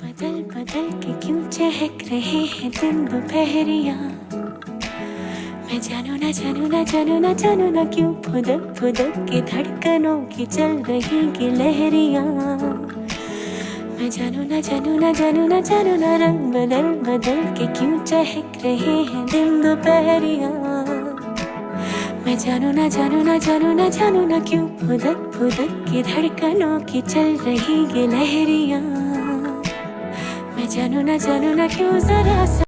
बदल बदल के क्यों चहक रहे हैं दिन दोपहरिया। मैं जानू ना जानू ना जानू ना जानू ना क्यों फुदक फुदक के धड़कनों की चल रही गिलहरिया। मैं जानू ना जानू ना जानू ना जानू ना रंग बदल बदल के क्यों चहक रहे हैं दिन दोपहरिया। मैं जानू ना जानू ना जानू ना जानू ना क्यों फुदक फुदक के धड़कनों की चल रही गिलहरिया। मैं जानू ना क्यों जरा सा